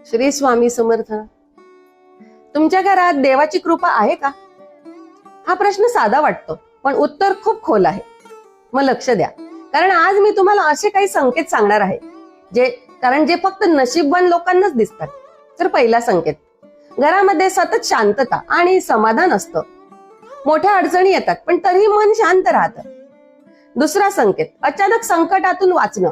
श्री स्वामी समर्थ. तुमच्या घरात देवाची कृपा आहे का? हा प्रश्न साधा वाटतो, पण उत्तर खूप खोल आहे. मग लक्ष द्या, कारण आज मी तुम्हाला असे काही संकेत सांगणार आहे जे फक्त नशीबवान लोकांनाच दिसतात. तर पहिला संकेत, घरामध्ये सतत शांतता आणि समाधान असतं. मोठ्या अडचणी येतात पण तरीही मन शांत राहतं. दुसरा संकेत, अचानक संकटातून वाचणं.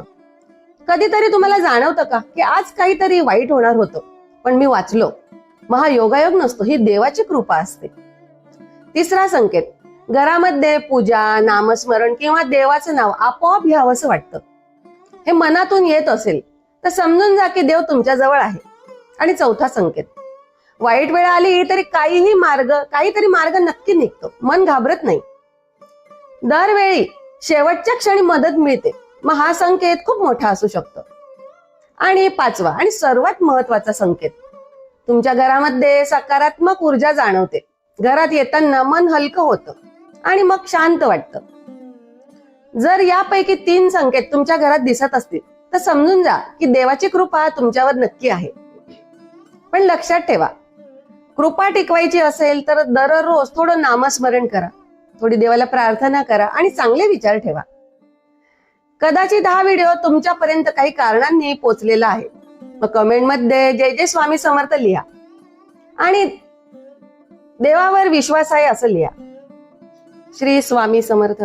कधीतरी तुम्हाला जाणवतं का की आज काहीतरी वाईट होणार होतं, पण मी वाचलो. मग हा योगायोग नसतो, ही देवाची कृपा असते. तिसरा संकेत, घरामध्ये पूजा, नामस्मरण किंवा देवाचं नाव आपोआप घ्यावंसं वाटतं. हे मनातून येत असेल तर समजून जा की देव तुमच्या जवळ आहे. आणि चौथा संकेत, वाईट वेळ आली तरी काहीतरी मार्ग नक्की निघतो. मन घाबरत नाही. दरवेळी शेवटच्या क्षणी मदत मिळते. मग हा संकेत खूप मोठा असू शकतो. आणि पाचवा आणि सर्वात महत्वाचा संकेत, तुमच्या घरामध्ये सकारात्मक ऊर्जा जाणवते. घरात येताना मन हलकं होतं आणि मग शांत वाटतं. जर यापैकी 3 संकेत तुमच्या घरात दिसत असतील तर समजून जा की देवाची कृपा तुमच्यावर नक्की आहे. पण लक्षात ठेवा, कृपा टिकवायची असेल तर दररोज थोडं नामस्मरण करा, थोडी देवाला प्रार्थना करा आणि चांगले विचार ठेवा. कदाचित हा व्हिडिओ तुमच्यापर्यंत काही कारणांनी पोहोचलेला आहे. मग कमेंटमध्ये जय जय स्वामी समर्थ लिहा आणि देवावर विश्वास आहे असं लिहा. श्री स्वामी समर्थ.